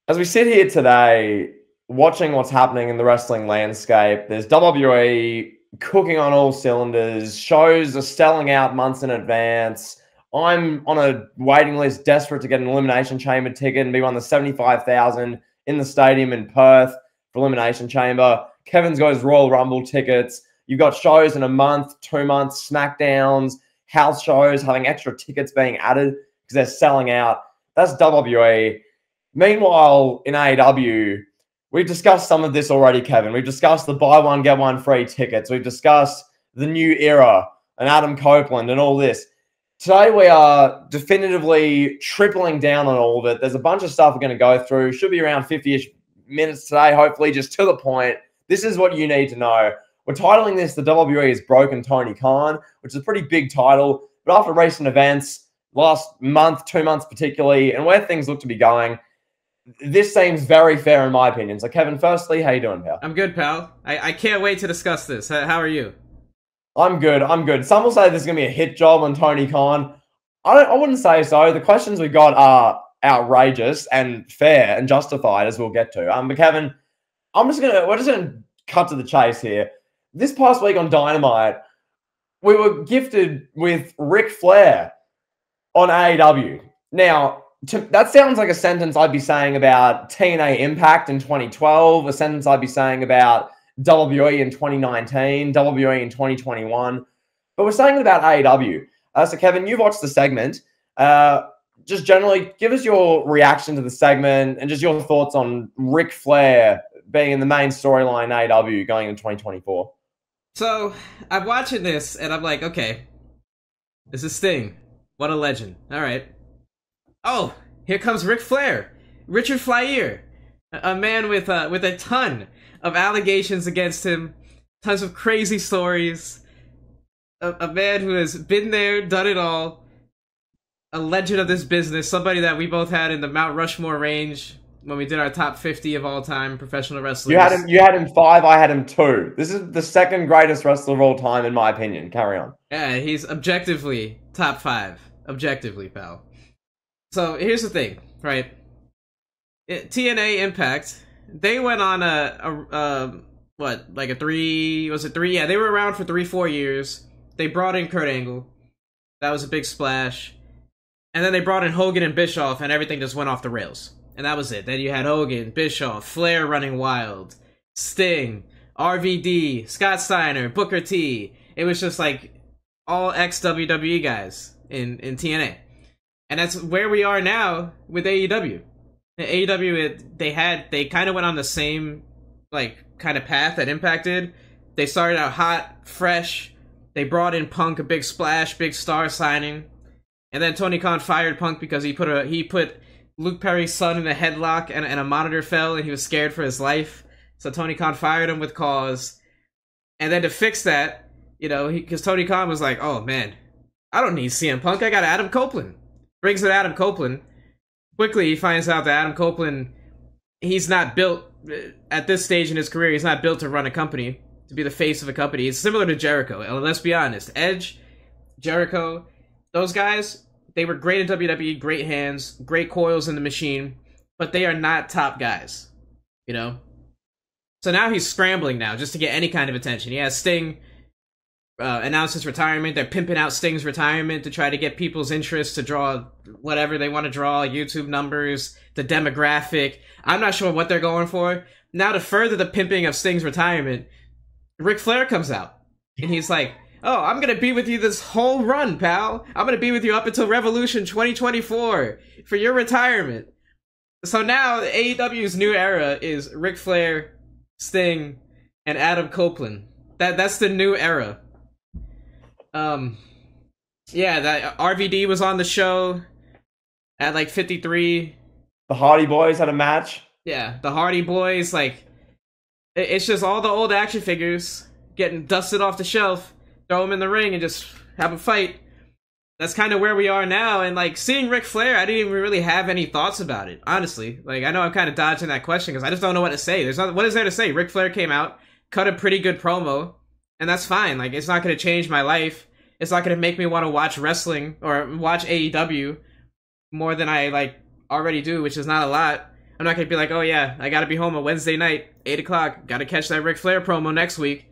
As we sit here today, watching what's happening in the wrestling landscape, there's WWE cooking on all cylinders. Shows are selling out months in advance. I'm on a waiting list, desperate to get an Elimination Chamber ticket and be one of the 75,000 in the stadium in Perth for Elimination Chamber. Kevin's got his Royal Rumble tickets. You've got shows in a month, 2 months, SmackDowns, house shows, having extra tickets being added because they're selling out. That's WWE. Meanwhile, in AEW, we've discussed some of this already, Kevin. We've discussed the buy one, get one free tickets. We've discussed the new era and Adam Copeland and all this. Today, we are definitively tripling down on all of it. There's a bunch of stuff we're going to go through. Should be around 50-ish minutes today, hopefully, just to the point. This is what you need to know. We're titling this The WWE Has Broken Tony Khan, which is a pretty big title. But after recent events, last month, 2 months particularly, and where things look to be going, this seems very fair in my opinion. So, Kevin, firstly, how you doing, pal? I'm good, pal. I can't wait to discuss this. How are you? I'm good. I'm good. Some will say there's going to be a hit job on Tony Khan. I wouldn't say so. The questions we got are outrageous and fair and justified, as we'll get to. But Kevin, we're just gonna cut to the chase here. This past week on Dynamite, we were gifted with Ric Flair on AEW. Now, that sounds like a sentence I'd be saying about TNA Impact in 2012, a sentence I'd be saying about WWE in 2019, WWE in 2021. But we're saying it about AEW. So, Kevin, you've watched the segment. Just generally, give us your reaction to the segment and just your thoughts on Ric Flair being in the main storyline in AEW going into 2024. So, I'm watching this, and I'm like, okay, this is Sting. What a legend. All right. Oh, here comes Ric Flair. Richard Flair. A man with a ton of allegations against him. Tons of crazy stories. A man who has been there, done it all. A legend of this business. Somebody that we both had in the Mount Rushmore range when we did our top 50 of all time professional wrestlers. You had him 5, I had him 2. This is the second greatest wrestler of all time, in my opinion. Carry on. Yeah, he's objectively top 5. Objectively, pal. So here's the thing, right? TNA Impact, they went on like a 3, was it 3? Yeah, they were around for 3-4 years. They brought in Kurt Angle. That was a big splash. And then they brought in Hogan and Bischoff, and everything just went off the rails. And that was it. Then you had Hogan, Bischoff, Flair running wild, Sting, RVD, Scott Steiner, Booker T. It was just like all ex-WWE guys in TNA. And that's where we are now with AEW. AEW, they kind of went on the same kind of path that Impact did. They started out hot, fresh. They brought in Punk, a big splash, big star signing. And then Tony Khan fired Punk because he put Luke Perry's son in a headlock and a monitor fell and he was scared for his life. So Tony Khan fired him with cause. And then to fix that, because Tony Khan was like, oh man, I don't need CM Punk, I got Adam Copeland. Brings in Adam Copeland. Quickly, he finds out that Adam Copeland, he's not built, at this stage in his career, he's not built to run a company, to be the face of a company. He's similar to Jericho. And let's be honest, Edge, Jericho, those guys, they were great in WWE, great hands, great coils in the machine, but they are not top guys, So now he's scrambling now just to get any kind of attention. He has Sting announced his retirement. They're pimping out Sting's retirement to try to get people's interest to draw whatever they want to draw, YouTube numbers, the demographic. I'm not sure what they're going for. Now to further the pimping of Sting's retirement, Ric Flair comes out. And he's like, oh, I'm going to be with you this whole run, pal. I'm going to be with you up until Revolution 2024 for your retirement. So now AEW's new era is Ric Flair, Sting, and Adam Copeland. That's the new era. Yeah, that RVD was on the show at 53. The Hardy Boys had a match. Yeah, the Hardy Boys, it's just all the old action figures getting dusted off the shelf, throw them in the ring and just have a fight. That's kind of where we are now, and seeing Ric Flair, I didn't even really have any thoughts about it, honestly. I know I'm kind of dodging that question because I just don't know what to say. What is there to say? Ric Flair came out, cut a pretty good promo, and that's fine. It's not going to change my life. It's not going to make me want to watch wrestling or watch AEW more than I already do, which is not a lot. I'm not gonna be like, oh yeah, I gotta be home on Wednesday night, 8 o'clock. Gotta catch that Ric Flair promo next week.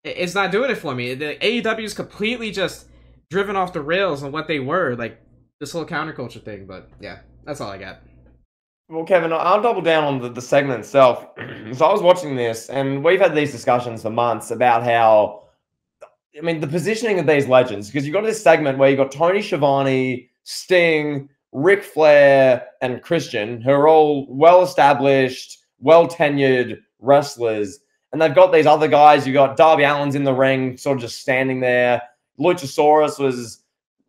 It's not doing it for me. The AEW is completely just driven off the rails on what they were, like this whole counterculture thing. But yeah, that's all I got. Well, Kevin, I'll double down on the segment itself. So I was watching this, and we've had these discussions for months about how, I mean, the positioning of these legends, because you've got this segment where you've got Tony Schiavone, Sting, Ric Flair, and Christian, who are all well-established, well-tenured wrestlers. And they've got these other guys. You've got Darby Allin's in the ring, sort of just standing there. Luchasaurus was,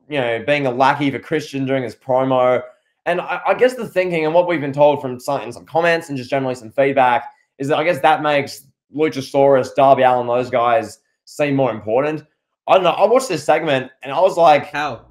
being a lackey for Christian during his promo. And I guess the thinking, and what we've been told from some comments and just generally some feedback, is that I guess that makes Luchasaurus, Darby Allin, those guys seem more important. I don't know. I watched this segment and I was like, how?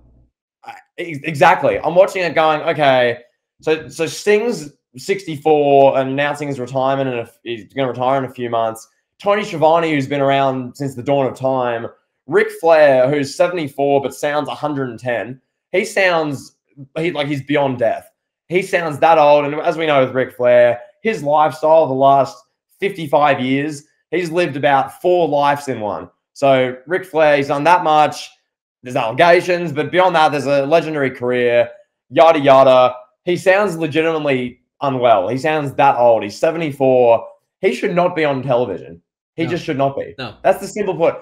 Exactly. I'm watching it going, okay, so Sting's 64 and announcing his retirement, and he's going to retire in a few months. Tony Schiavone, who's been around since the dawn of time. Ric Flair, who's 74 but sounds 110. He sounds like he's beyond death. He sounds that old. And as we know with Ric Flair, his lifestyle the last 55 years, he's lived about 4 lives in one. So Ric Flair, he's done that much. There's allegations, but beyond that, there's a legendary career, yada, yada. He sounds legitimately unwell. He sounds that old. He's 74. He should not be on television. He just should not be. No. That's the simple point.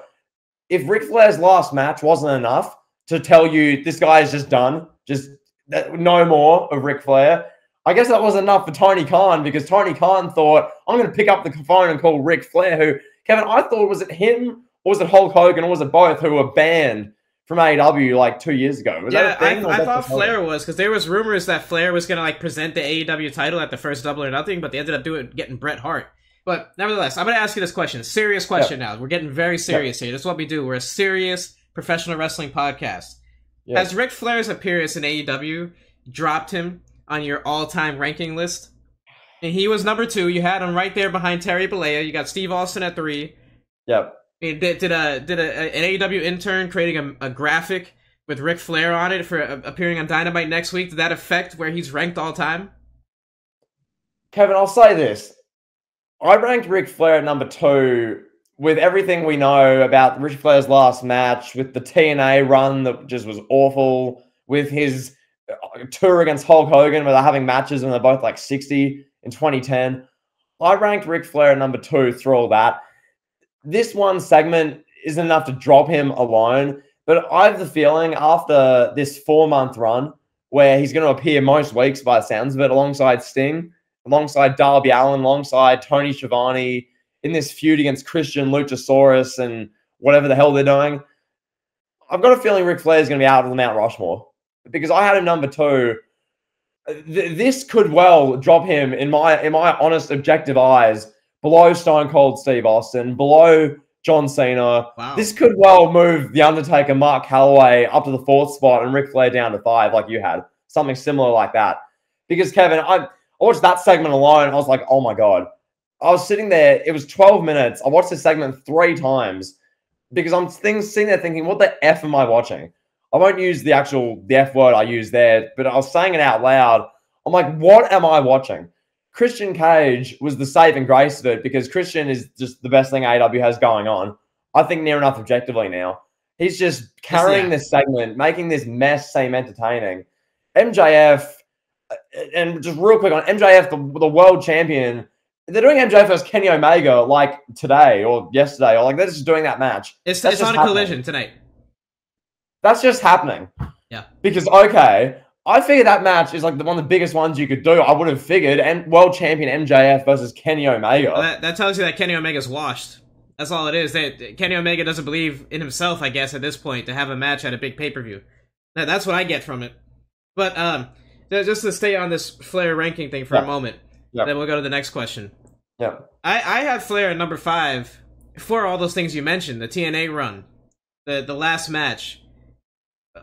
If Ric Flair's last match wasn't enough to tell you this guy is just done, no more of Ric Flair, I guess that was enough for Tony Khan, because Tony Khan thought, I'm going to pick up the phone and call Ric Flair, who, Kevin, I thought, was it him or was it Hulk Hogan or was it both who were banned from AEW like 2 years ago? Was that a thing, I thought Flair was, because there was rumors that Flair was going to present the AEW title at the first Double or Nothing, but they ended up getting Bret Hart. But nevertheless, I'm going to ask you this question. Serious question now. We're getting very serious here. That's what we do. We're a serious professional wrestling podcast. Has Ric Flair's appearance in AEW dropped him on your all-time ranking list? And he was number 2. You had him right there behind Terry Bollea. You got Steve Austin at 3. Yep. Did an AEW intern creating a graphic with Ric Flair on it for appearing on Dynamite next week? Did that affect where he's ranked all time? Kevin, I'll say this. I ranked Ric Flair at number 2 with everything we know about Ric Flair's last match, with the TNA run that just was awful, with his tour against Hulk Hogan where they're having matches and they're both like 60 in 2010. I ranked Ric Flair at number 2 through all that. This one segment isn't enough to drop him alone, but I have the feeling after this 4-month run where he's going to appear most weeks by the sounds of it, alongside Sting, alongside Darby Allin, alongside Tony Schiavone, in this feud against Christian, Luchasaurus, and whatever the hell they're doing, I've got a feeling Ric Flair is going to be out of the Mount Rushmore, because I had him number 2. This could well drop him, in my honest, objective eyes, below Stone Cold Steve Austin, below John Cena. Wow. This could well move The Undertaker, Mark Calloway up to the 4th spot and Ric Flair down to 5 like you had. Something similar like that. Because, Kevin, I watched that segment alone. I was like, oh, my God. I was sitting there. It was 12 minutes. I watched this segment 3 times because I'm sitting there thinking, what the F am I watching? I won't use the F word I use there, but I was saying it out loud. I'm like, what am I watching? Christian Cage was the saving grace of it, because Christian is just the best thing AEW has going on. I think near enough objectively now. He's just carrying this segment, making this mess seem entertaining. MJF, and just real quick on MJF, the world champion, they're doing MJF versus Kenny Omega like today or yesterday, or like they're just doing that match. It's on a Collision tonight. That's just happening. Yeah. Because, okay, I figured that match is like one of the biggest ones you could do. I would have figured. And world champion MJF versus Kenny Omega. Well, that tells you that Kenny Omega's washed. That's all it is. Kenny Omega doesn't believe in himself, I guess, at this point, to have a match at a big pay-per-view. That's what I get from it. But just to stay on this Flair ranking thing for a moment, then we'll go to the next question. Yeah. I have Flair at number 5 for all those things you mentioned. The TNA run, the last match,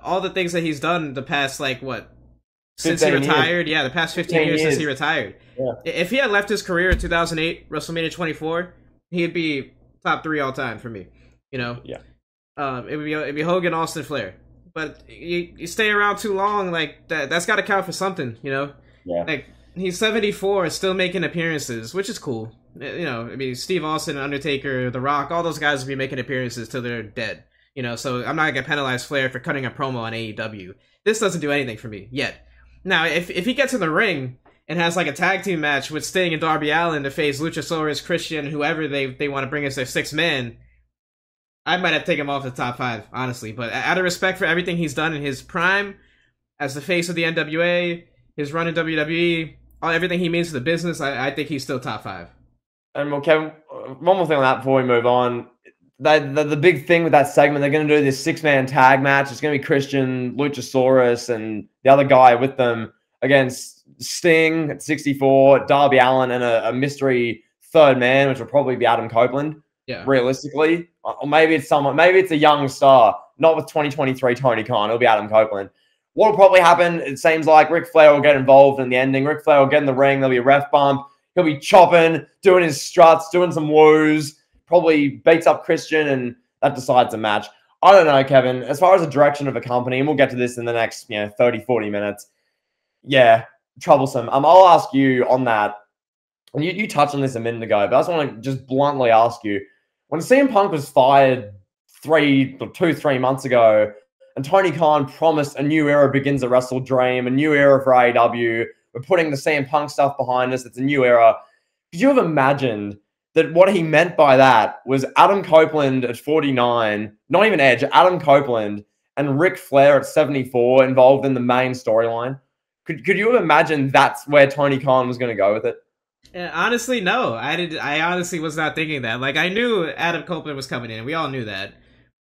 all the things that he's done the past, like, what? Since he retired? Yeah, the past 15 years since he retired. Yeah. If he had left his career in 2008, WrestleMania 24, he'd be top 3 all time for me. You know? Yeah. It'd be Hogan, Austin, Flair. But you stay around too long, like, that's got to count for something, you know? Yeah. Like, he's 74, still making appearances, which is cool. You know, I mean, Steve Austin, Undertaker, The Rock, all those guys will be making appearances till they're dead. You know, so I'm not gonna penalize Flair for cutting a promo on AEW. This doesn't do anything for me yet. Now, if he gets in the ring and has like a tag team match with Sting and Darby Allin to face Luchasaurus, Christian, whoever they want to bring as their sixth man, I might have to take him off the top 5, honestly. But out of respect for everything he's done in his prime as the face of the NWA, his run in WWE, everything he means to the business, I think he's still top 5. And well, Kevin, one more thing on that before we move on. The big thing with that segment, they're going to do this 6-man tag match. It's going to be Christian, Luchasaurus, and the other guy with them against Sting at 64, Darby Allin, and a mystery third man, which will probably be Adam Copeland. Yeah. Realistically, or maybe it's someone. Maybe it's a young star, not with 2023 Tony Khan. It'll be Adam Copeland. What will probably happen? It seems like Ric Flair will get involved in the ending. Ric Flair will get in the ring. There'll be a ref bump. He'll be chopping, doing his struts, doing some woos. Probably beats up Christian, and that decides the match. I don't know, Kevin. As far as the direction of a company, and we'll get to this in the next 30, 40 minutes. Yeah, troublesome. I'll ask you on that. And you touched on this a minute ago, but I just want to just bluntly ask you. When CM Punk was fired 3 months ago, and Tony Khan promised a new era begins at Wrestle Dream, a new era for AEW, we're putting the CM Punk stuff behind us, it's a new era. Could you have imagined that what he meant by that was Adam Copeland at 49, not even Edge, Adam Copeland, and Ric Flair at 74 involved in the main storyline? Could you have imagined that's where Tony Khan was going to go with it? Honestly, no. I honestly was not thinking that. Like, I knew Adam Copeland was coming in. We all knew that.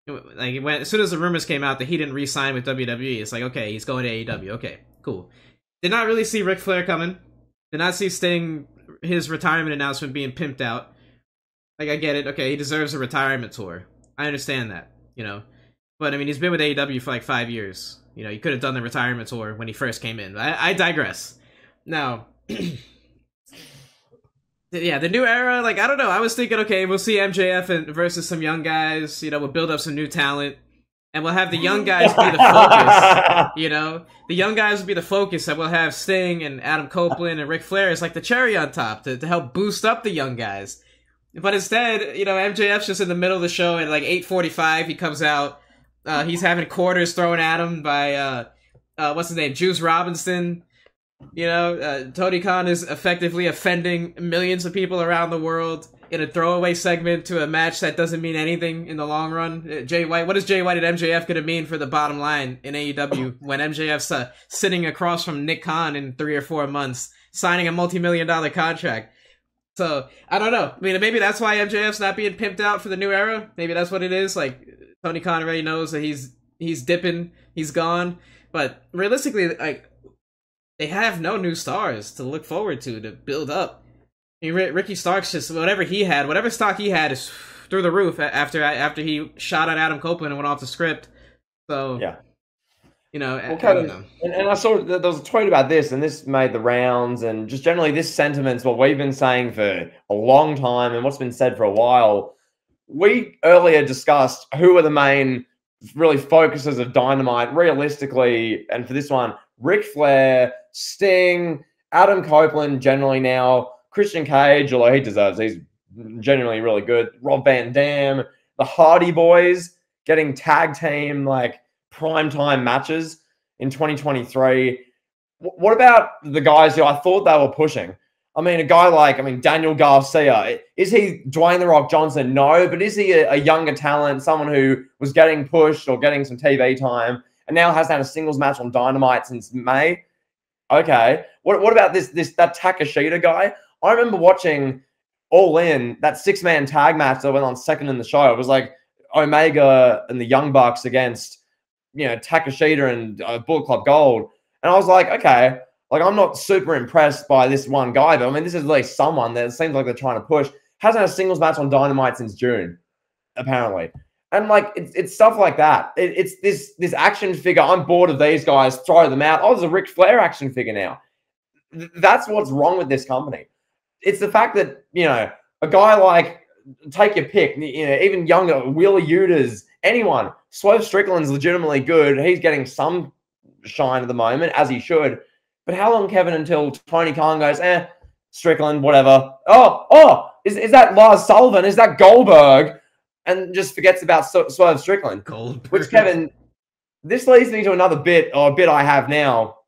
Like, as soon as the rumors came out that he didn't re-sign with WWE, it's like, okay, he's going to AEW. Okay, cool. Did not really see Ric Flair coming. Did not see Sting, his retirement announcement being pimped out. Like, I get it. Okay, he deserves a retirement tour. I understand that, But, I mean, he's been with AEW for like 5 years. He could have done the retirement tour when he first came in. I digress. Now... Yeah, the new era, like, I don't know. I was thinking, okay, we'll see MJF versus some young guys. We'll build up some new talent. And we'll have the young guys be the focus, The young guys will be the focus, and we'll have Sting and Adam Copeland and Ric Flair as, like, the cherry on top to help boost up the young guys. But instead, MJF's just in the middle of the show, and, like, 8:45, he comes out. He's having quarters thrown at him by, what's his name, Juice Robinson. Tony Khan is effectively offending millions of people around the world in a throwaway segment to a match that doesn't mean anything in the long run. Jay White, what is Jay White and MJF going to mean for the bottom line in AEW when MJF's sitting across from Nick Khan in 3 or 4 months, signing a multi-million-dollar contract? So, I don't know. I mean, maybe that's why MJF's not being pimped out for the new era. Maybe that's what it is. Like, Tony Khan already knows that he's dipping, he's gone. But realistically, like, they have no new stars to look forward to build up. I mean, Ricky Starks just whatever stock he had is through the roof after he shot at Adam Copeland and went off the script. So yeah, I don't know. And I saw there was a tweet about this, and this made the rounds, and just generally this sentiment's what we've been saying for a long time, and what's been said for a while. We earlier discussed who are the main really focuses of Dynamite realistically, and for this one, Ric Flair, Sting, Adam Copeland generally now, Christian Cage, although he deserves, he's genuinely really good, Rob Van Dam, the Hardy Boys getting tag team, like, primetime matches in 2023. What about the guys who I thought they were pushing? I mean, a guy like, Daniel Garcia, is he Dwayne The Rock Johnson? No, but is he a younger talent, someone who was getting pushed or getting some TV time and now hasn't had a singles match on Dynamite since May? Okay. What about that Takeshita guy? I remember watching All In, that 6-man tag match that went on second in the show. It was like Omega and the Young Bucks against, Takeshita and Bullet Club Gold. And I was like, okay, like, I'm not super impressed by this one guy, but this is at least someone that seems like they're trying to push. Hasn't had a singles match on Dynamite since June, apparently. And, like, it's stuff like that. It's this action figure. I'm bored of these guys. Throw them out. Oh, there's a Ric Flair action figure now. That's what's wrong with this company. It's the fact that, a guy like, take your pick, even younger, Wheeler Yutas, anyone. Swerve Strickland's legitimately good. He's getting some shine at the moment, as he should. But how long, Kevin, until Tony Khan goes, Strickland, whatever. Is that Lars Sullivan? Is that Goldberg? And just forgets about Swerve Strickland. Goldberg. Which, Kevin, this leads me to another bit, or a bit I have now,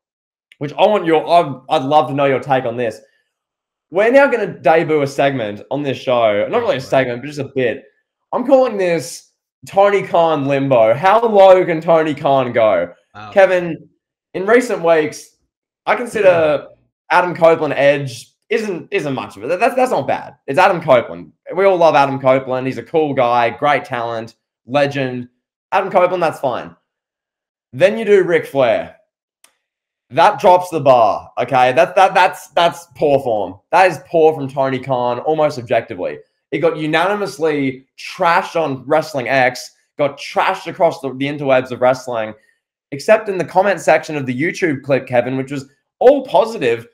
which I'd love to know your take on this. We're now going to debut a segment on this show. Not really a segment, but just a bit. I'm calling this Tony Khan Limbo. How low can Tony Khan go? Wow. Kevin, in recent weeks, I consider Adam Copeland edge isn't much of it. That's not bad. It's Adam Copeland. We all love Adam Copeland. He's a cool guy, great talent, legend. Adam Copeland, that's fine. Then you do Ric Flair. That drops the bar, okay? That's poor form. That is poor from Tony Khan, almost objectively. It got unanimously trashed on Wrestling X, got trashed across the interwebs of wrestling, except in the comment section of the YouTube clip, Kevin, which was all positive.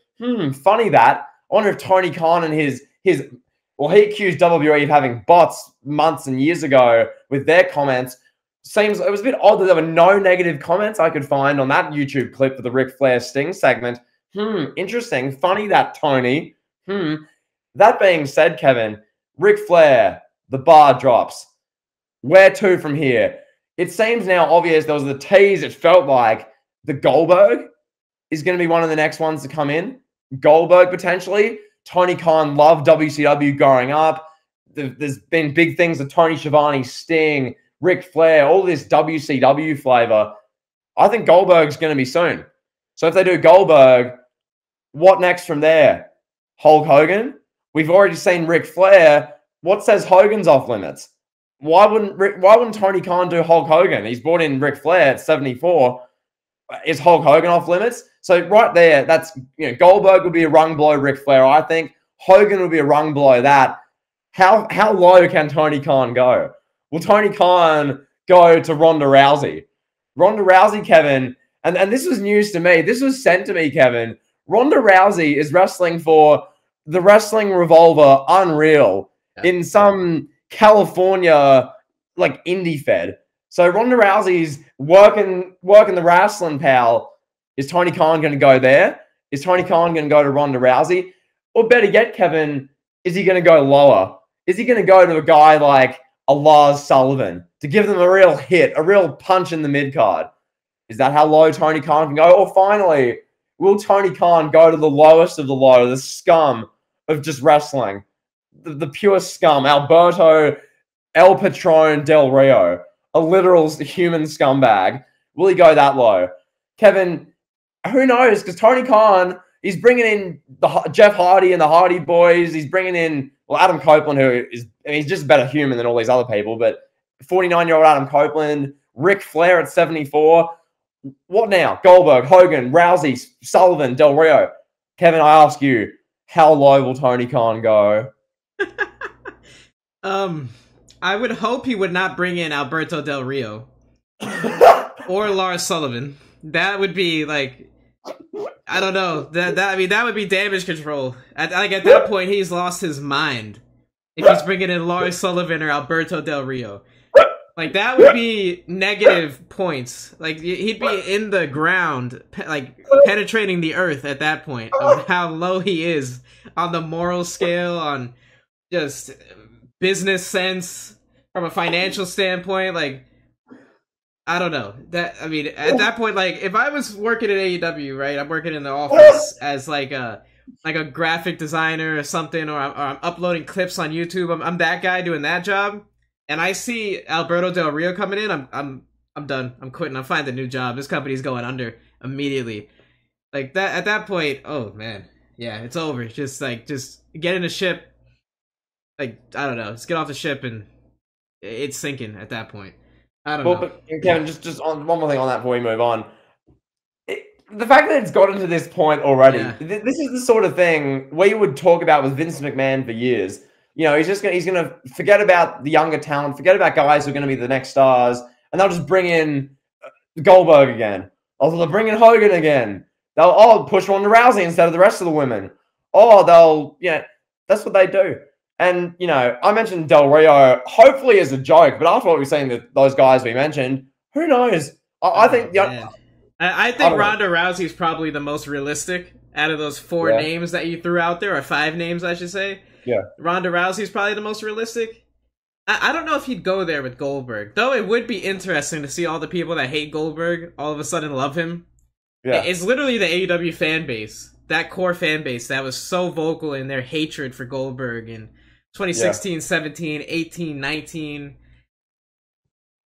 Funny that. I wonder if Tony Khan and he accused WWE of having bots months and years ago with their comments. It was a bit odd that there were no negative comments I could find on that YouTube clip for the Ric Flair Sting segment. Interesting. Funny that, Tony. That being said, Kevin, Ric Flair, the bar drops. Where to from here? It seems now obvious there was the tease. It felt like the Goldberg is going to be one of the next ones to come in. Goldberg, potentially. Tony Khan loved WCW growing up. There's been big things with Tony Schiavone, Sting, Ric Flair, all this WCW flavor. I think Goldberg's going to be soon. So if they do Goldberg, what next from there? Hulk Hogan? We've already seen Ric Flair. What says Hogan's off limits? Why wouldn't Tony Khan do Hulk Hogan? He's brought in Ric Flair at 74. Is Hulk Hogan off limits? So right there, that's Goldberg would be a rung below Ric Flair. I think Hogan would be a rung below that. How low can Tony Khan go? Will Tony Khan go to Ronda Rousey? Ronda Rousey, Kevin, and this was news to me. This was sent to me, Kevin. Ronda Rousey is wrestling for the Wrestling Revolver Unreal in some California indie fed. So Ronda Rousey's working the wrestling pal. Is Tony Khan going to go there? Is Tony Khan going to go to Ronda Rousey? Or better yet, Kevin, is he going to go lower? Is he going to go to a guy like a Lars Sullivan to give them a real hit, a real punch in the mid-card? Is that how low Tony Khan can go? Or finally, will Tony Khan go to the lowest of the low, the scum of just wrestling? The pure scum, Alberto El Patron Del Rio, a literal human scumbag. Will he go that low? Kevin, who knows? Because Tony Khan, he's bringing in Jeff Hardy and the Hardy Boys. He's bringing in, Adam Copeland, he's just a better human than all these other people. But 49-year-old Adam Copeland, Ric Flair at 74. What now? Goldberg, Hogan, Rousey, Sullivan, Del Rio. Kevin, I ask you, how low will Tony Khan go? I would hope he would not bring in Alberto Del Rio or Lars Sullivan. That would be I don't know. That would be damage control. At that point, he's lost his mind. If he's bringing in Lars Sullivan or Alberto Del Rio, that would be negative points. He'd be in the ground, penetrating the earth at that point of how low he is on the moral scale, on just business sense, from a financial standpoint. I don't know. At that point, if I was working at AEW, right, I'm working in the office as a graphic designer or something, or I'm uploading clips on YouTube. I'm that guy doing that job, and I see Alberto Del Rio coming in. I'm done. I'm quitting. I'm finding a new job. This company's going under immediately. That at that point, oh man, yeah, it's over. Just get in a ship. I don't know. Just get off the ship, and it's sinking at that point. I don't know. But Kevin, just on one more thing on that before we move on. The fact that it's gotten to this point already, this is the sort of thing we would talk about with Vince McMahon for years. He's going to forget about the younger talent, forget about guys who are going to be the next stars, and they'll just bring in Goldberg again. Or they'll bring in Hogan again. They'll push Ronda Rousey instead of the rest of the women. That's what they do. And, I mentioned Del Rio, hopefully as a joke, but after what we've seen, those guys we mentioned, who knows? I think I I think don't know. Ronda Rousey is probably the most realistic out of those four Yeah, names that you threw out there, or five names, I should say. yeah, Ronda Rousey is probably the most realistic. I don't know if he'd go there with Goldberg, though. It would be interesting to see all the people that hate Goldberg all of a sudden love him. yeah, It's literally the AEW fan base, that core fan base that was so vocal in their hatred for Goldberg in yeah. 2016, 17, 18, 19,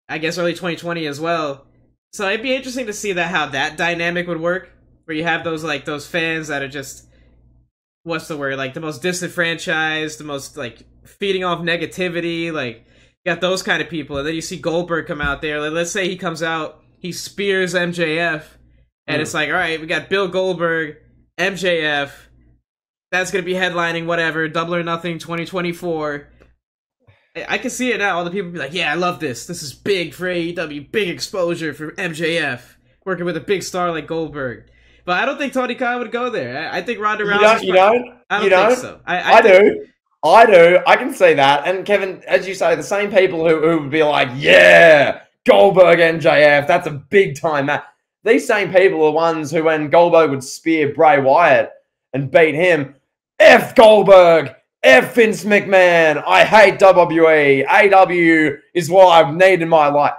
I guess early 2020 as well. So it'd be interesting to see that how that dynamic would work, where you have those like those fans that are just, what's the word, like the most disenfranchised, the most like feeding off negativity, like you got those kind of people, and then you see Goldberg come out there. Like, let's say he comes out, he spears MJF, and it's Mm. like, all right, we got Bill Goldberg, MJF. That's gonna be headlining whatever Double or Nothing 2024. I can see it now. All the people be like, "Yeah, I love this. This is big for AEW. Big exposure for MJF working with a big star like Goldberg." But I don't think Tony Khan would go there. I think Ronda You Rousey's. don't, you don't, I you don't think don't. so. I do. I do. I can see that. And Kevin, as you say, the same people who would be like, yeah, Goldberg MJF, that's a big time match. These same people are ones who, when Goldberg would spear Bray Wyatt and beat him, F Goldberg, F Vince McMahon, I hate WWE, AW is what I've needed in my life.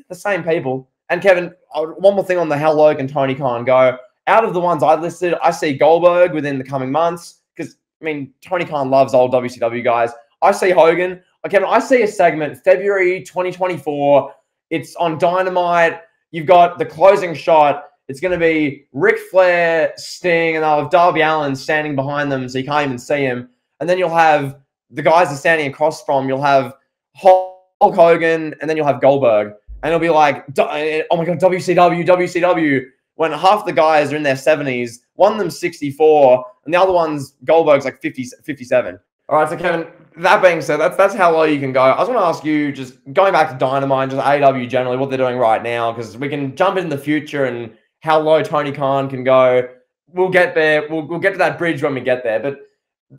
The same people. And Kevin, one more thing on the how low can Tony Khan go. Out of the ones I listed, I see Goldberg within the coming months because, I mean, Tony Khan loves old WCW guys. I see Hogan. Kevin, I see a segment, February 2024. It's on Dynamite. You've got the closing shot. It's going to be Ric Flair, Sting, and they'll have Darby Allin standing behind them so you can't even see him. And then you'll have the guys they're standing across from. You'll have Hulk Hogan, and then you'll have Goldberg. And it'll be like, oh my God, WCW, WCW. When half the guys are in their 70s, one of them's 64, and the other one's Goldberg's like 50, 57. All right, so Kevin, that being said, that's how low you can go. I was going to ask you, just going back to Dynamite, just AEW generally, what they're doing right now, because we can jump into the future and how low Tony Khan can go. We'll get there. We'll get to that bridge when we get there. But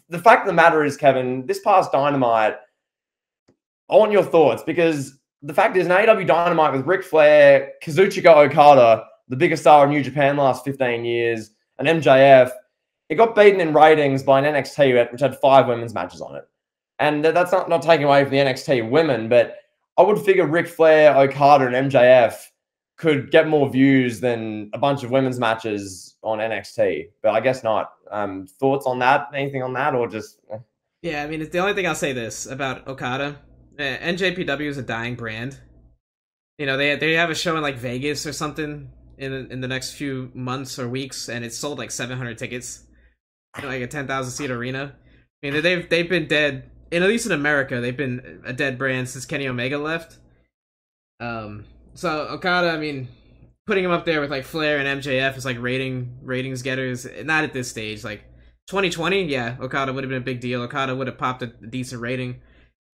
the fact of the matter is, Kevin, this past Dynamite, I want your thoughts, because the fact is, an AEW Dynamite with Ric Flair, Kazuchika Okada, the biggest star in New Japan the last 15 years, and MJF, it got beaten in ratings by an NXT, which had 5 women's matches on it. And that's not taking away from the NXT women, but I would figure Ric Flair, Okada, and MJF could get more views than a bunch of women's matches on NXT. But I guess not. Thoughts on that? Anything on that? Or just... Yeah, I mean, the only thing I'll say this about Okada, NJPW is a dying brand. You know, they have a show in like Vegas or something in the next few months or weeks, and it's sold like 700 tickets in like a 10,000 seat arena. I mean, they've been dead, and at least in America, they've been a dead brand since Kenny Omega left. So Okada, I mean, putting him up there with like Flair and MJF is like ratings getters. Not at this stage. Like 2020, yeah, Okada would have been a big deal. Okada would have popped a decent rating.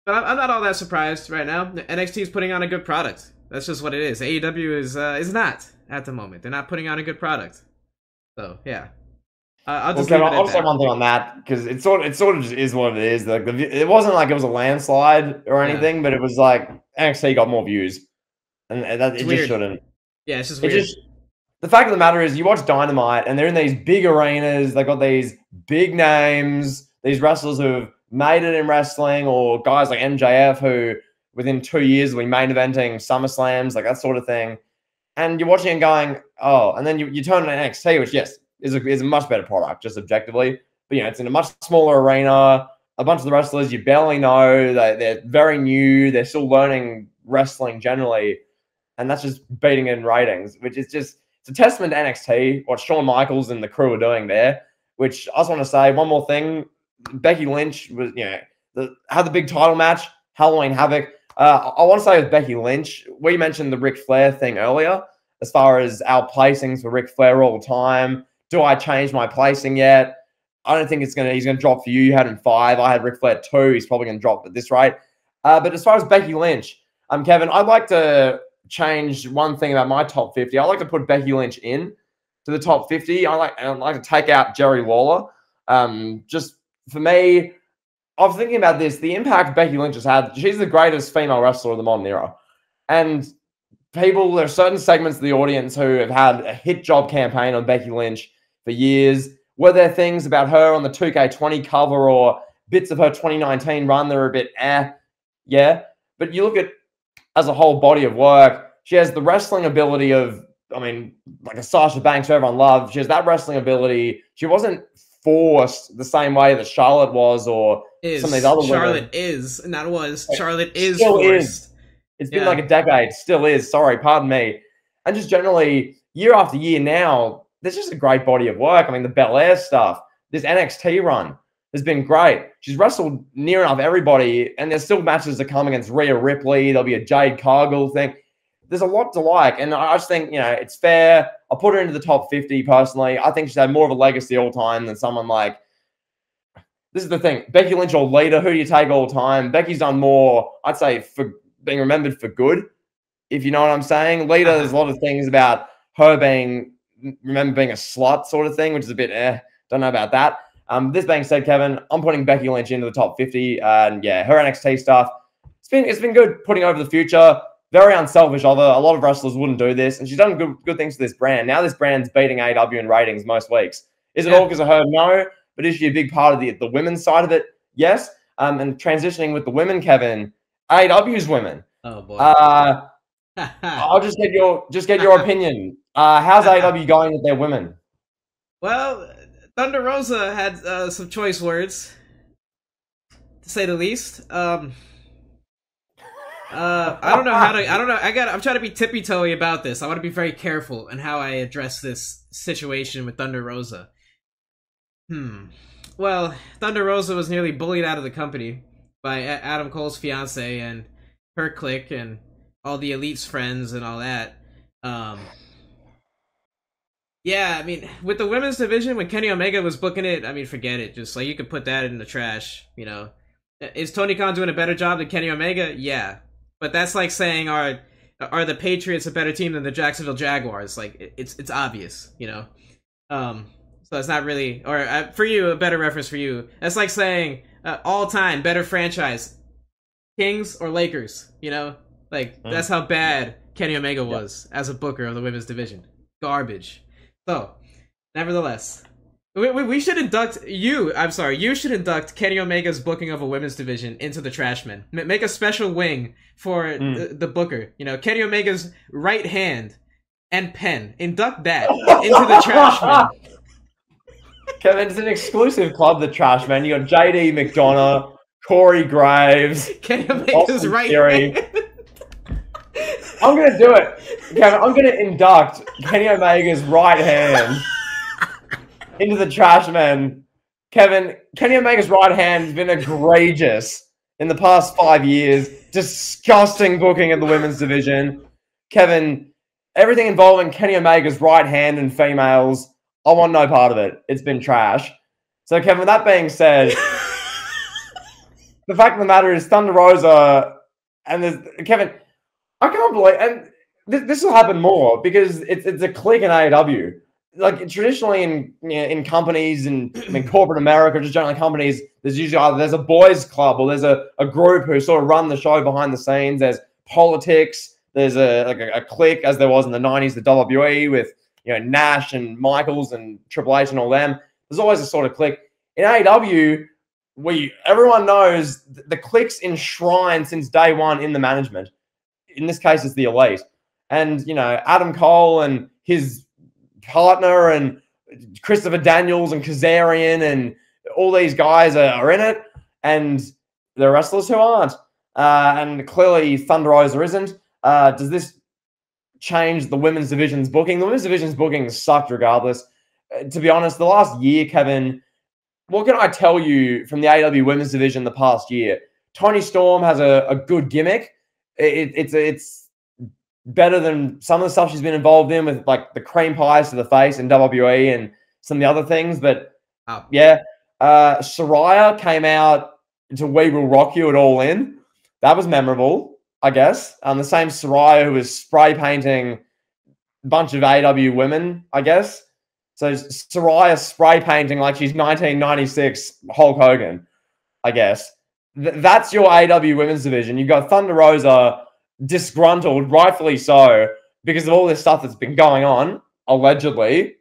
But I'm not all that surprised right now. NXT is putting on a good product. That's just what it is. AEW is not at the moment. They're not putting on a good product. So yeah, I'll just leave it at I'll just say that. one thing on that, because it sort of just is what it is. Like it wasn't like it was a landslide or Yeah, anything, but it was like NXT got more views, and that it's it just weird. shouldn't. Yeah, it's just It weird. just the fact of the matter is, you watch Dynamite, and they're in these big arenas. They got these big names, these wrestlers who've made it in wrestling, or guys like MJF who within 2 years will be main eventing SummerSlams, like that sort of thing. And you're watching and going, oh, and then you turn to NXT, which yes is a much better product, just objectively. But you know, it's in a much smaller arena. A bunch of the wrestlers you barely know. They're very new. They're still learning wrestling generally, and that's just beating in ratings, which is just, it's a testament to NXT, what Shawn Michaels and the crew are doing there. Which I just want to say one more thing. Becky Lynch was, had the big title match, Halloween Havoc. I want to say with Becky Lynch, we mentioned the Ric Flair thing earlier, as far as our placings for Ric Flair all the time. Do I change my placing yet? I don't think he's going to drop for you. You had him 5. I had Ric Flair 2. He's probably going to drop at this rate. But as far as Becky Lynch, Kevin, I'd like to change one thing about my top 50. I like to put Becky Lynch in to the top 50. I'd like to take out Jerry Lawler. Just for me, I was thinking about this. The impact Becky Lynch has had. She's the greatest female wrestler of the modern era. And there are certain segments of the audience who have had a hit job campaign on Becky Lynch for years. Were there things about her on the 2K20 cover or bits of her 2019 run that are a bit yeah. But you look at as a whole body of work, she has the wrestling ability of, I mean, like a Sasha Banks who everyone loved. She has that wrestling ability. She wasn't forced the same way that Charlotte was or some of these other Charlotte women. Charlotte is Still forced. is. It's been like a decade. Still is. Sorry, pardon me. And just generally, year after year now, there's just a great body of work. I mean, the Belair stuff, this NXT run has been great. She's wrestled near enough everybody, and there's still matches to come against Rhea Ripley. There'll be a Jade Cargill thing. There's a lot to like, and I just think, it's fair. I'll put her into the top 50 personally. I think she's had more of a legacy all time than someone like, this is the thing, Becky Lynch or Lita, who do you take all time? Becky's done more, I'd say, for being remembered for good, if you know what I'm saying. Lita, there's a lot of things about her being a slut sort of thing, which is a bit, don't know about that. This being said, Kevin, I'm putting Becky Lynch into the top 50, and yeah, her NXT stuff, it's been good putting over the future. Very unselfish of her. A lot of wrestlers wouldn't do this, and she's done good things for this brand. Now this brand's beating AEW in ratings most weeks. Is it all because of her? No. But is she a big part of the women's side of it? Yes. And transitioning with the women, Kevin, AEW's women. Oh boy. I'll just get your opinion. How's AEW going with their women? Well, Thunder Rosa had some choice words, to say the least. I don't know how to. I'm trying to be tippy-toey about this. I want to be very careful in how I address this situation with Thunder Rosa. Well, Thunder Rosa was nearly bullied out of the company by Adam Cole's fiance and her clique and all the Elite's friends and all that. Yeah, I mean, with the women's division, when Kenny Omega was booking it, I mean, forget it. Just, you could put that in the trash, Is Tony Khan doing a better job than Kenny Omega? Yeah. But that's like saying, are the Patriots a better team than the Jacksonville Jaguars? Like, it's obvious, So it's not really, or for you, a better reference for you. That's like saying, all-time better franchise, Kings or Lakers, That's how bad Kenny Omega was as a booker of the women's division. Garbage. So, nevertheless, we should induct you. I'm sorry, you should induct Kenny Omega's booking of a women's division into the trash men. Make a special wing for the booker. Kenny Omega's right hand and pen. Induct that into the trash men. Kevin, it's an exclusive club, the trash men. You got JD McDonough, Corey Graves, Kenny Omega's right hand. I'm going to do it. Kevin, I'm going to induct Kenny Omega's right hand into the trash men. Kevin, Kenny Omega's right hand has been egregious in the past 5 years. Disgusting booking of the women's division. Kevin, everything involving Kenny Omega's right hand and females, I want no part of it. It's been trash. So, Kevin, with that being said, the fact of the matter is Thunder Rosa and there's Kevin, I can't believe, and this will happen more because it's a clique in AEW. Like traditionally in companies and corporate America, just generally companies, there's usually either there's a boys club or there's a group who sort of run the show behind the scenes. There's politics. There's a clique as there was in the 90s, the WWE with Nash and Michaels and Triple H and all them. There's always a sort of clique. In AEW, everyone knows the clique's enshrined since day one in the management. In this case, it's the Elite. And, Adam Cole and his partner and Christopher Daniels and Kazarian and all these guys are in it. And there are wrestlers who aren't. And clearly Thunder Rosa isn't. Does this change the women's division's booking? The women's division's booking sucked regardless. To be honest, the last year, Kevin, what can I tell you from the AEW women's division the past year? Toni Storm has a good gimmick. It's better than some of the stuff she's been involved in with like the cream pies to the face in WWE and some of the other things. But yeah, Saraya came out to We Will Rock You at All In. That was memorable, I guess. The same Saraya who was spray painting a bunch of AEW women, I guess. So Saraya spray painting like she's 1996 Hulk Hogan, I guess. That's your AEW women's division. You've got Thunder Rosa, disgruntled, rightfully so, because of all this stuff that's been going on, allegedly.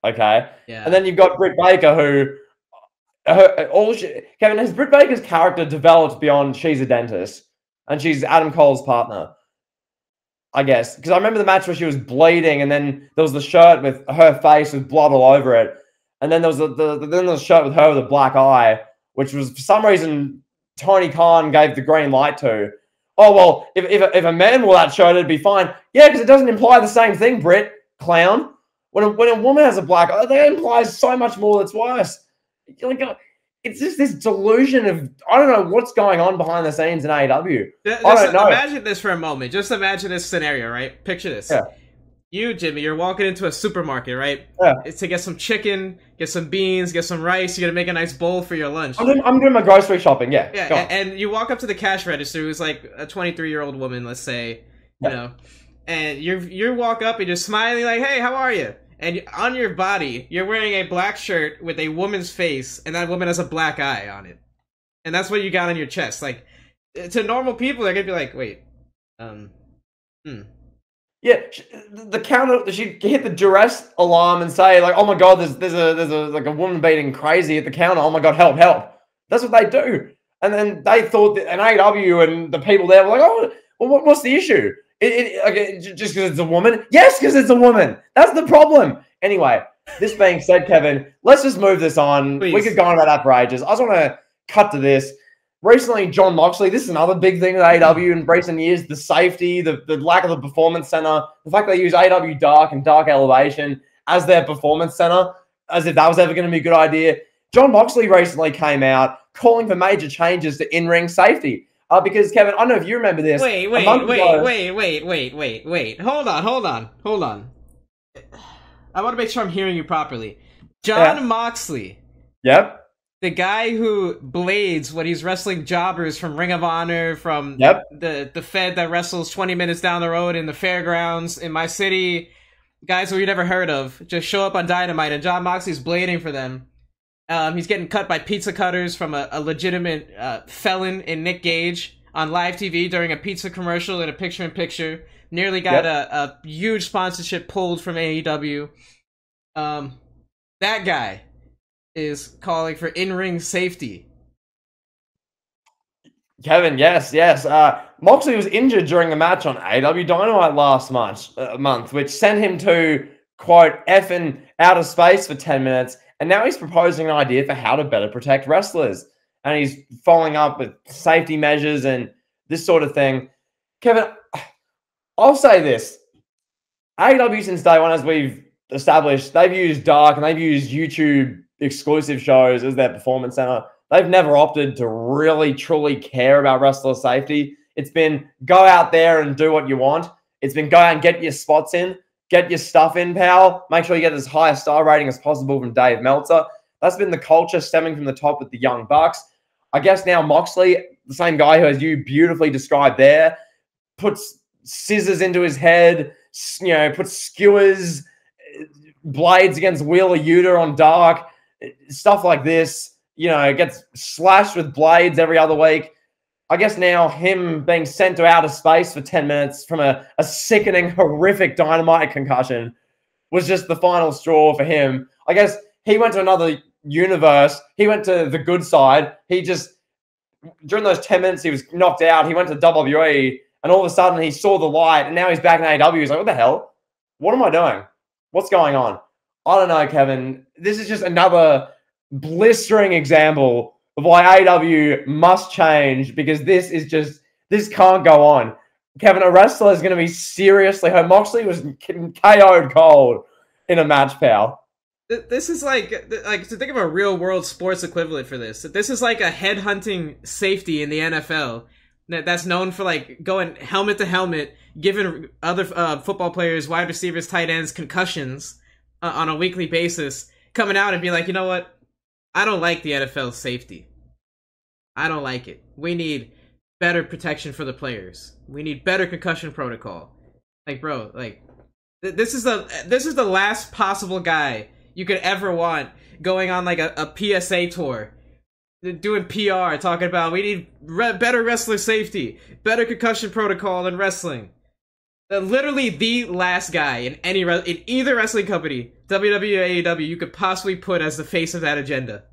Okay. Yeah. And then you've got Britt Baker, who Kevin, has Britt Baker's character developed beyond she's a dentist and she's Adam Cole's partner? I guess, because I remember the match where she was bleeding, and then there was the shirt with her face with blood all over it, and then there was the shirt with her with a black eye, which was for some reason Tony Khan gave the green light to. Oh well, if a man wore that shirt, it'd be fine. Yeah, because it doesn't imply the same thing, Britt, clown. When a woman has a black eye, that implies so much more that's worse. Like, it's just this delusion of, I don't know what's going on behind the scenes in AEW. I don't know. Imagine this for a moment. Just imagine this scenario, right? Picture this. Yeah. You, Jimmy, you're walking into a supermarket, right? Yeah. It's to get some chicken, get some beans, get some rice. You're going to make a nice bowl for your lunch. I'm doing my grocery shopping, yeah. Yeah, and you walk up to the cash register, who's like a 23-year-old woman, let's say, you know, and you walk up and you're smiling like, hey, how are you? And on your body, you're wearing a black shirt with a woman's face, and that woman has a black eye on it. And that's what you got on your chest. Like, to normal people, they're gonna be like, wait, Yeah, the counter, she hit the duress alarm and say, like, oh my god, there's a woman beating crazy at the counter. Oh my god, help, help. That's what they do. And then they thought that an AEW and the people there were like, oh, well, what's the issue? Just because it's a woman? Yes, because it's a woman. That's the problem. Anyway, this being said, Kevin, let's just move this on. Please. We could go on about that for ages. I just want to cut to this. Recently, Jon Moxley, this is another big thing with AEW in recent years, the safety, the lack of the performance center, the fact they use AEW Dark and Dark Elevation as their performance center, as if that was ever going to be a good idea. Jon Moxley recently came out calling for major changes to in-ring safety. Because, Kevin, I don't know if you remember this. Wait. Hold on. I want to make sure I'm hearing you properly. Jon Moxley. Yep. The guy who blades when he's wrestling jobbers from Ring of Honor, from the Fed that wrestles 20 minutes down the road in the fairgrounds in my city. Guys who you never heard of just show up on Dynamite, and Jon Moxley's blading for them. He's getting cut by pizza cutters from a legitimate felon in Nick Gage on live TV during a pizza commercial in a picture-in-picture. Nearly got a huge sponsorship pulled from AEW. That guy is calling for in-ring safety. Kevin, yes. Moxley was injured during a match on AEW Dynamite last month, which sent him to, quote, effing outer space for 10 minutes. And now he's proposing an idea for how to better protect wrestlers. And he's following up with safety measures and this sort of thing. Kevin, I'll say this. AEW since day one, as we've established, they've used Dark and they've used YouTube exclusive shows as their performance center. They've never opted to really, truly care about wrestler safety. It's been go out there and do what you want. It's been go out and get your spots in. Get your stuff in, pal. Make sure you get as high a star rating as possible from Dave Meltzer. That's been the culture stemming from the top with the Young Bucks. I guess now Moxley, the same guy who, as you beautifully described there, puts scissors into his head, puts skewers, blades against Wheeler Yuta on Dark, stuff like this, gets slashed with blades every other week. I guess now him being sent to outer space for 10 minutes from a sickening, horrific Dynamite concussion was just the final straw for him. I guess he went to another universe. He went to the good side. He just, during those 10 minutes he was knocked out, he went to WWE, and all of a sudden he saw the light, and now he's back in AEW. He's like, what the hell? What am I doing? What's going on? I don't know, Kevin. This is just another blistering example of why AEW must change, because this can't go on. Kevin, a wrestler is going to be seriously hurt. Moxley was KO'd cold in a match, pal. This is like to think of a real world sports equivalent for this. This is like a headhunting safety in the NFL that's known for like going helmet to helmet, giving other football players, wide receivers, tight ends concussions on a weekly basis, coming out and be like, you know what? I don't like the NFL safety. I don't like it. We need better protection for the players. We need better concussion protocol. Like, bro, like this is the last possible guy you could ever want going on like a PSA tour doing PR, talking about we need better wrestler safety, better concussion protocol in wrestling. Literally the last guy in either wrestling company, WWE or AEW, you could possibly put as the face of that agenda.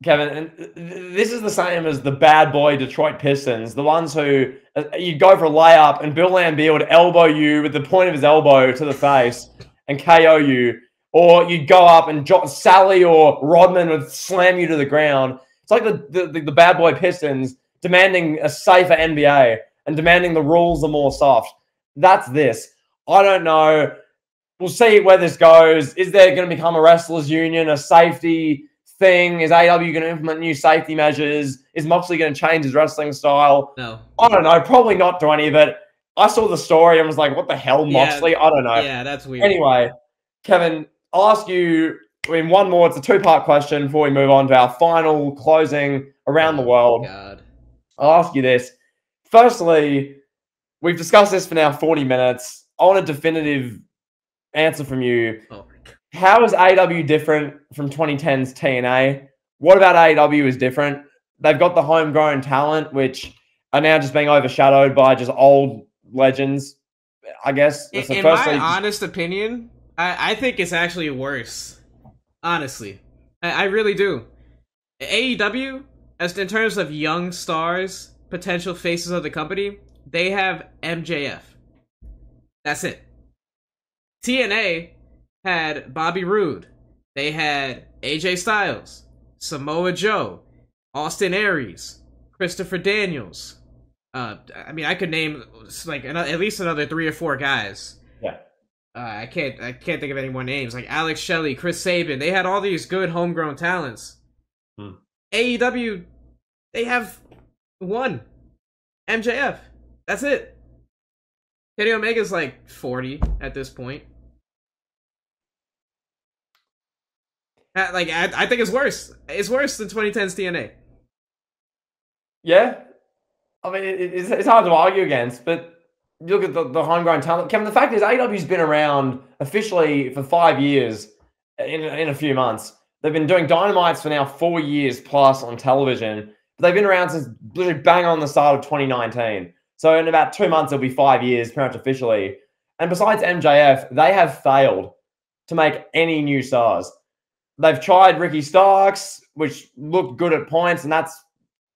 Kevin, and this is the same as the bad boy Detroit Pistons, the ones who you go for a layup and Bill Laimbeer would elbow you with the point of his elbow to the face and KO you, or you'd go up and Sally or Rodman would slam you to the ground. It's like the bad boy Pistons demanding a safer NBA and demanding the rules are more soft. That's this. I don't know. We'll see where this goes. Is there going to become a wrestlers union, a safety thing? Is AEW going to implement new safety measures? Is Moxley going to change his wrestling style? No. I don't know. Probably not do any of it. I saw the story and was like, what the hell, Moxley? I don't know. Yeah, that's weird. Anyway, Kevin, I'll ask you one more. It's a two-part question before we move on to our final closing around the world. God. I'll ask you this. Firstly, we've discussed this for now 40 minutes. I want a definitive answer from you. Oh my God. How is AEW different from 2010's TNA? What about AEW is different? They've got the homegrown talent, which are now just being overshadowed by just old legends, I guess. In my honest opinion, I think it's actually worse. Honestly. I really do. AEW, as in terms of young stars, potential faces of the company, they have MJF. That's it. TNA had Bobby Roode. They had AJ Styles, Samoa Joe, Austin Aries, Christopher Daniels. I could name like at least another 3 or 4 guys. Yeah. I can't think of any more names. Like Alex Shelley, Chris Sabin. They had all these good homegrown talents. AEW, they have one. MJF. That's it. Kenny Omega's like 40 at this point. I think it's worse. It's worse than 2010's TNA. Yeah. I mean, it's hard to argue against, but you look at the homegrown talent. Kevin, the fact is AEW's been around officially for 5 years in a few months. They've been doing Dynamites for now 4 years plus on television. But they've been around since literally bang on the start of 2019. So in about 2 months, it'll be 5 years, pretty much officially. And besides MJF, they have failed to make any new stars. They've tried Ricky Starks, which looked good at points, and that's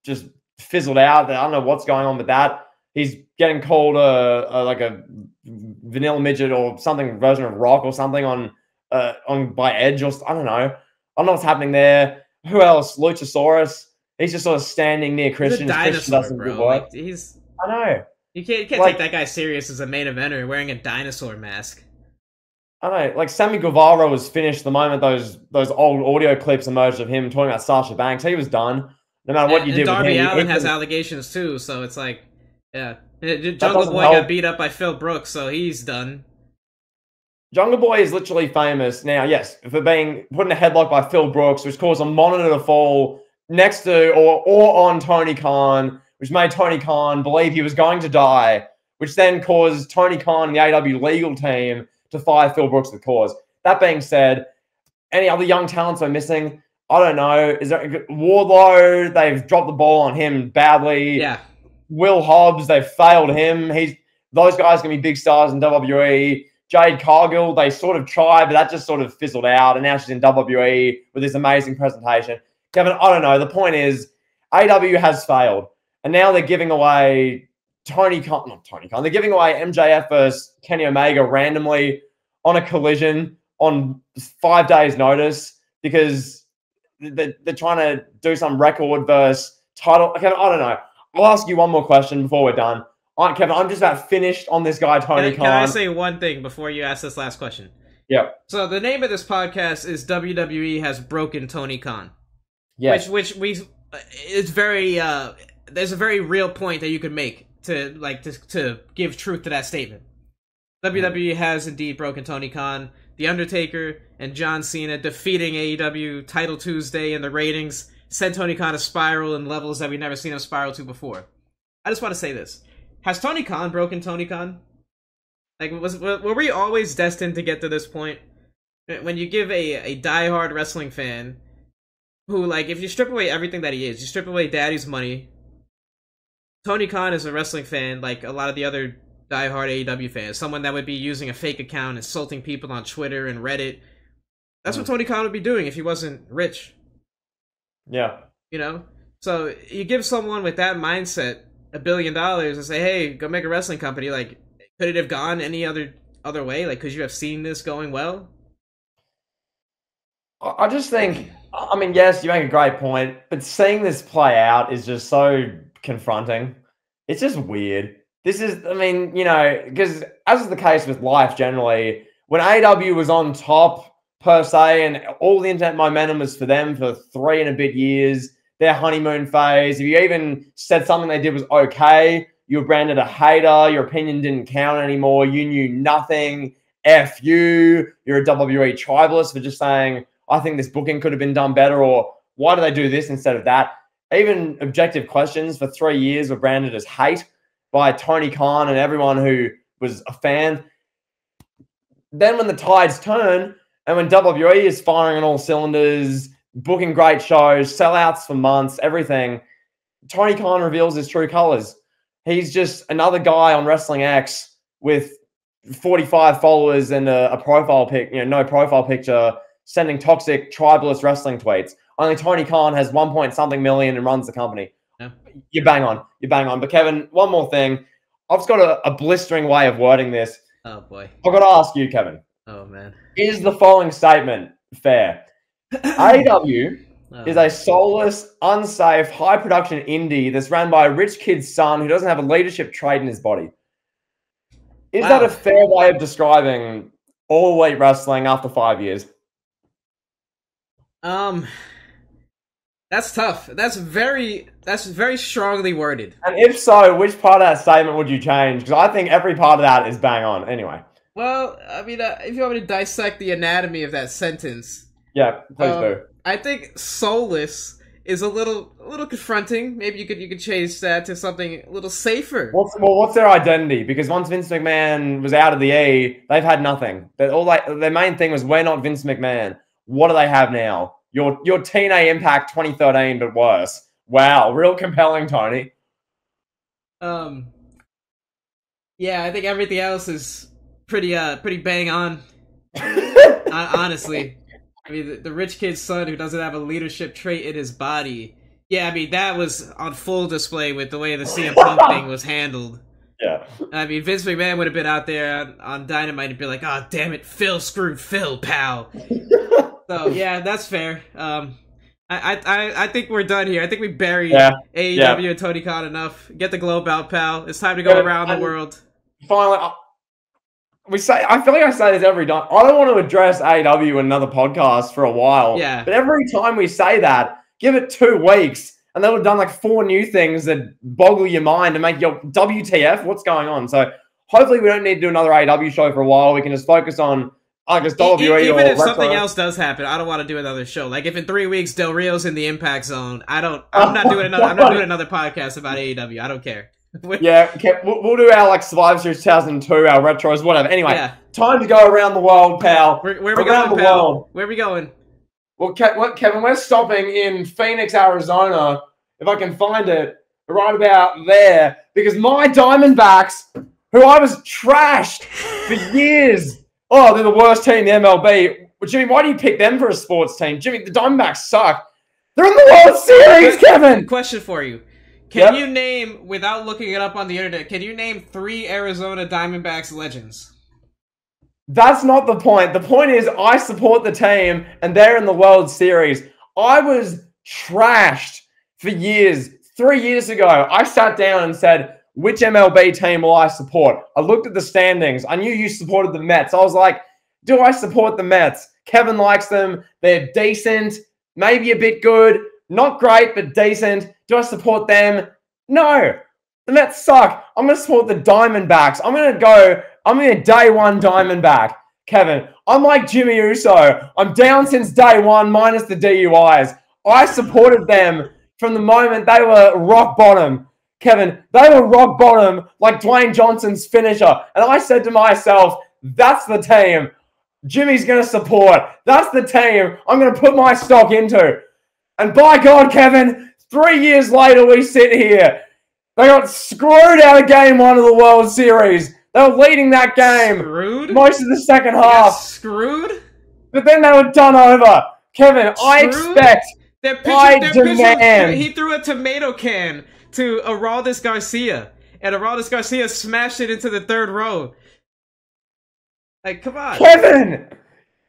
just fizzled out. I don't know what's going on with that. He's getting called like a vanilla midget or something version of Rock or something on by Edge or I don't know. I don't know what's happening there. Who else? Luchasaurus. He's just sort of standing near Christian. He's a dinosaur, bro. Like, I know. You can't take that guy serious as a main eventer wearing a dinosaur mask. I know. Like Sammy Guevara was finished the moment those old audio clips emerged of him talking about Sasha Banks. He was done. No matter what you did with him. Darby Allin has allegations too, so it's like, yeah. Jungle Boy got beat up by Phil Brooks, so he's done. Jungle Boy is literally famous now, yes, for being put in a headlock by Phil Brooks, which caused a monitor to fall next to or on Tony Khan, which made Tony Khan believe he was going to die, which then caused Tony Khan and the AEW legal team to fire Phil Brooks for the cause. That being said, any other young talents are missing? I don't know. Is there Wardlow? They've dropped the ball on him badly. Yeah. Will Hobbs, they've failed him. Those guys can be big stars in WWE. Jade Cargill, they sort of tried, but that just sort of fizzled out. And now she's in WWE with this amazing presentation. Kevin, I don't know. The point is, AEW has failed. And now they're giving away They're giving away MJF versus Kenny Omega randomly on a collision on 5 days' notice because they're trying to do some record versus title. Kevin, I don't know. I'll ask you one more question before we're done. All right, Kevin, I'm just about finished on this guy, Tony Khan. Can I say one thing before you ask this last question? Yeah. So the name of this podcast is WWE Has Broken Tony Khan. Yes. Which it's very there's a very real point that you could make to give truth to that statement. WWE has indeed broken Tony Khan. The Undertaker and John Cena defeating AEW Title Tuesday in the ratings sent Tony Khan a spiral in levels that we've never seen him spiral to before. I just want to say this. Has Tony Khan broken Tony Khan? Like, were we always destined to get to this point? When you give a diehard wrestling fan who, like, if you strip away everything that he is, you strip away Daddy's money. Tony Khan is a wrestling fan, like a lot of the other diehard AEW fans. Someone that would be using a fake account, insulting people on Twitter and Reddit. That's what Tony Khan would be doing if he wasn't rich. Yeah. You know? So you give someone with that mindset $1 billion and say, hey, go make a wrestling company. Like, could it have gone any other way? Like, could you have seen this going well? I just think, I mean, yes, you make a great point, but seeing this play out is just so confronting. It's just weird. This is, I mean, you know, because as is the case with life generally, when AEW was on top, per se, and all the internet momentum was for them for 3 and a bit years, their honeymoon phase. If you even said something they did was okay, you were branded a hater, your opinion didn't count anymore, you knew nothing, F you, you're a WWE tribalist for just saying, I think this booking could have been done better, or why do they do this instead of that? Even objective questions for 3 years were branded as hate by Tony Khan and everyone who was a fan. Then when the tides turn, and when WWE is firing on all cylinders, booking great shows, sellouts for months, everything, Tony Khan reveals his true colors. He's just another guy on Wrestling X with 45 followers and a profile pic, you know, no profile picture, sending toxic tribalist wrestling tweets. Only Tony Khan has 1 point something million and runs the company. Yeah. You bang on. But Kevin, one more thing. I've just got a blistering way of wording this. Oh, boy. I've got to ask you, Kevin. Oh, man. Is the following statement fair? AEW is a soulless, unsafe, high-production indie that's run by a rich kid's son who doesn't have a leadership trait in his body. Is that a fair way of describing all-elite wrestling after 5 years? That's tough. That's very strongly worded. And if so, which part of that statement would you change? Because I think every part of that is bang on. Anyway. Well, I mean, if you want me to dissect the anatomy of that sentence, yeah, please do. I think soulless is a little confronting. Maybe you could change that to something a little safer. What's their identity? Because once Vince McMahon was out of the E, they've had nothing. Their main thing was, we're not Vince McMahon. What do they have now? Your TNA Impact 2013, but worse. Wow, real compelling, Tony. Yeah, I think everything else is pretty bang on. Honestly, I mean, the rich kid's son who doesn't have a leadership trait in his body. Yeah, I mean, that was on full display with the way the CM Punk thing was handled. Yeah. I mean, Vince McMahon would have been out there on Dynamite and be like, "Oh, damn it, Phil screwed Phil, pal." So yeah, that's fair. I think we're done here. I think we buried AEW and Tony Khan enough. Get the globe out, pal. It's time to go around the world. Finally, I feel like I say this every time. I don't want to address AEW in another podcast for a while. Yeah. But every time we say that, give it 2 weeks, and they'll have done like 4 new things that boggle your mind and make your WTF. What's going on? So hopefully we don't need to do another AEW show for a while. We can just focus on WWE. Even if something else does happen, I don't want to do another show. Like if in 3 weeks Del Rio's in the Impact Zone, I'm not doing another podcast about AEW. I don't care. Yeah, we'll do our like Survivor Series 2002, our retros, whatever. Anyway, time to go around the world, pal. Where are we going, pal? Where are we going? Well, Kevin, we're stopping in Phoenix, Arizona, if I can find it, right about there, because my Diamondbacks, who I was trashed for years. Oh, they're the worst team in the MLB. Well, Jimmy, why do you pick them for a sports team? Jimmy, the Diamondbacks suck. They're in the World Series, Kevin! Question for you. Can you name, without looking it up on the internet, can you name 3 Arizona Diamondbacks legends? That's not the point. The point is I support the team, and they're in the World Series. I was trashed for years. 3 years ago, I sat down and said, which MLB team will I support? I looked at the standings. I knew you supported the Mets. I was like, do I support the Mets? Kevin likes them. They're decent, maybe a bit good. Not great, but decent. Do I support them? No. The Mets suck. I'm going to support the Diamondbacks. I'm going to day one Diamondback. Kevin, I'm like Jimmy Uso. I'm down since day one, minus the DUIs. I supported them from the moment they were rock bottom. Kevin, they were rock bottom like Dwayne Johnson's finisher. And I said to myself, that's the team Jimmy's going to support. That's the team I'm going to put my stock into. And by God, Kevin, 3 years later we sit here. They got screwed out of Game 1 of the World Series. They were leading that game most of the second half. Screwed? But then they were done over. Kevin, I expect, I demand. He threw a tomato can to Aroldis Garcia, and Aroldis Garcia smashed it into the third row. Like, come on. Kevin!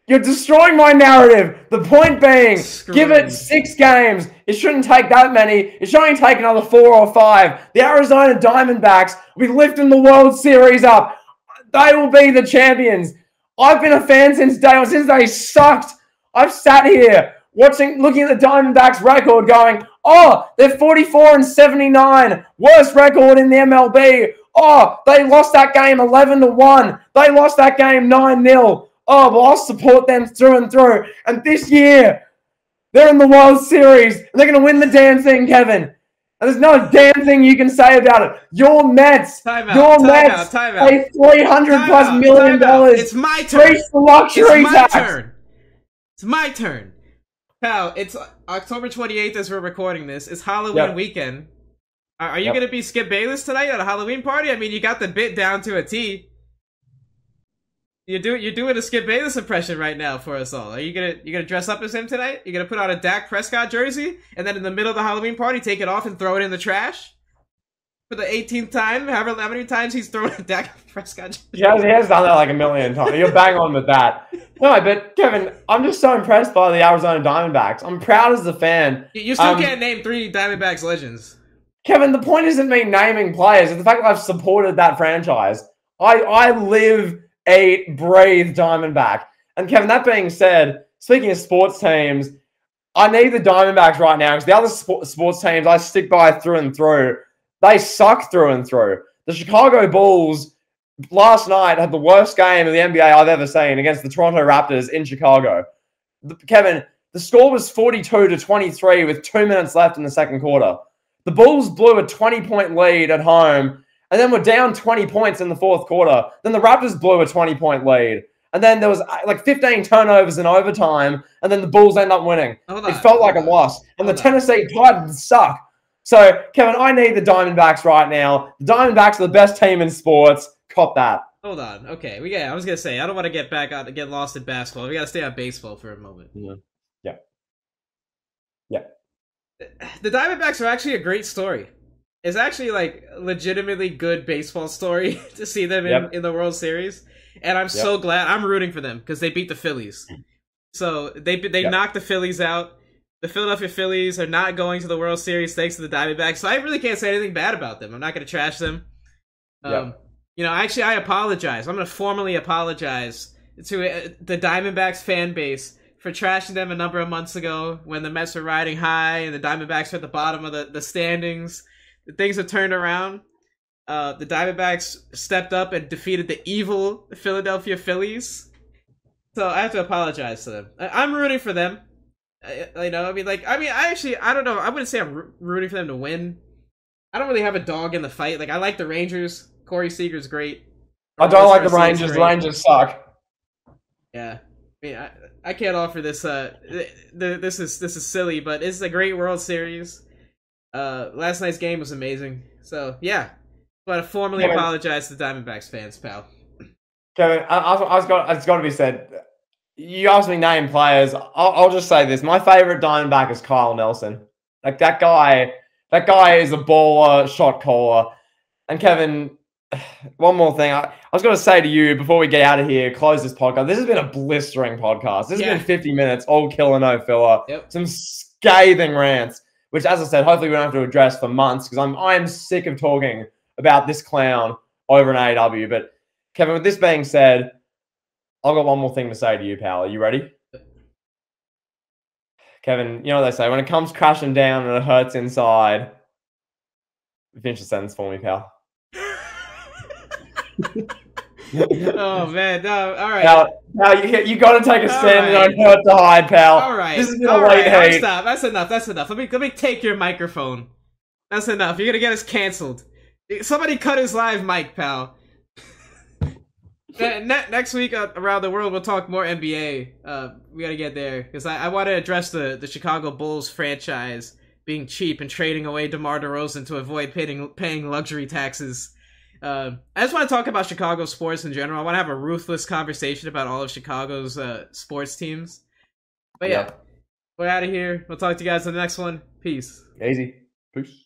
You're destroying my narrative. The point being, give it 6 games. It shouldn't take that many. It should only take another 4 or 5. The Arizona Diamondbacks will be lifting the World Series up. They will be the champions. I've been a fan since day one, since they sucked. I've sat here looking at the Diamondbacks record going, oh, they're 44-79. Worst record in the MLB. Oh, they lost that game 11-1. They lost that game 9-0. Oh, well, I'll support them through and through. And this year, they're in the World Series. And they're going to win the damn thing, Kevin. And there's no damn thing you can say about it. Your Mets, pay $300+ million. It's my turn. For luxury tax. It's my turn. Pal, it's October 28th as we're recording this. It's Halloween weekend. Are you going to be Skip Bayless tonight at a Halloween party? I mean, you got the bit down to a T. You're doing a Skip Bayless impression right now for us all. Are you gonna dress up as him tonight? You're gonna put on a Dak Prescott jersey and then in the middle of the Halloween party take it off and throw it in the trash for the 18th time? However many times he's thrown a Dak Prescott jersey. Yeah, he has done that like a million times. You're bang on with that. No, but Kevin, I'm just so impressed by the Arizona Diamondbacks. I'm proud as a fan. You still can't name 3 Diamondbacks legends. Kevin, the point isn't me naming players. It's the fact that I've supported that franchise. I live, eat, breathe Diamondback. And Kevin, that being said, speaking of sports teams, I need the Diamondbacks right now because the other sports teams I stick by through and through. They suck through and through. The Chicago Bulls last night had the worst game of the NBA I've ever seen against the Toronto Raptors in Chicago. Kevin, the score was 42-23 with 2 minutes left in the second quarter. The Bulls blew a 20-point lead at home and then were down 20 points in the fourth quarter. Then the Raptors blew a 20-point lead. And then there was like 15 turnovers in overtime, and then the Bulls end up winning. It felt like a loss. And the Tennessee Titans suck. So, Kevin, I need the Diamondbacks right now. The Diamondbacks are the best team in sports. Cop that. Hold on. Okay. I was going to say, I don't want to get lost in basketball. We got to stay on baseball for a moment. Yeah. The Diamondbacks are actually a great story. It's actually like legitimately good baseball story to see them in the World Series. And I'm so glad. I'm rooting for them because they beat the Phillies. So they knocked the Phillies out. The Philadelphia Phillies are not going to the World Series thanks to the Diamondbacks. So I really can't say anything bad about them. I'm not going to trash them. Actually, I apologize. I'm going to formally apologize to the Diamondbacks fan base for trashing them a number of months ago when the Mets were riding high and the Diamondbacks were at the bottom of the standings. Things have turned around. The Diamondbacks stepped up and defeated the evil Philadelphia Phillies. So I have to apologize to them. I'm rooting for them. I don't know. I wouldn't say I'm rooting for them to win. I don't really have a dog in the fight. Like, I like the Rangers. Corey Seager's great. I don't like the Rangers. The Rangers suck. Yeah. I mean, I can't offer this. This is silly, but it's a great World Series. Last night's game was amazing. So, yeah. But I formally apologize to the Diamondbacks fans, pal. Kevin, it's got to be said. You asked me name players. I'll just say this. My favorite Diamondback is Kyle Nelson. Like, that guy is a baller, shot caller. And Kevin, one more thing. I was going to say to you before we get out of here, close this podcast. This has been a blistering podcast. This has been 50 minutes, all killer, no filler. Yep. Some scathing rants, which, as I said, hopefully we don't have to address for months because I'm sick of talking about this clown over in AEW. But Kevin, with this being said, I've got one more thing to say to you, pal. Are you ready? Kevin, you know what they say, when it comes crashing down and it hurts inside, finish the sentence for me, pal. Oh, man. No, all right. Now you got to take a stand and don't hurt to hide, pal. All right. This is a late hate. Stop. That's enough. Let me take your microphone. That's enough. You're going to get us canceled. Somebody cut his live mic, pal. Next week around the world, we'll talk more NBA. We got to get there because I want to address the Chicago Bulls franchise being cheap and trading away DeMar DeRozan to avoid paying luxury taxes. I just want to talk about Chicago sports in general. I want to have a ruthless conversation about all of Chicago's sports teams. But yeah, we're out of here. We'll talk to you guys in the next one. Peace. Easy. Peace.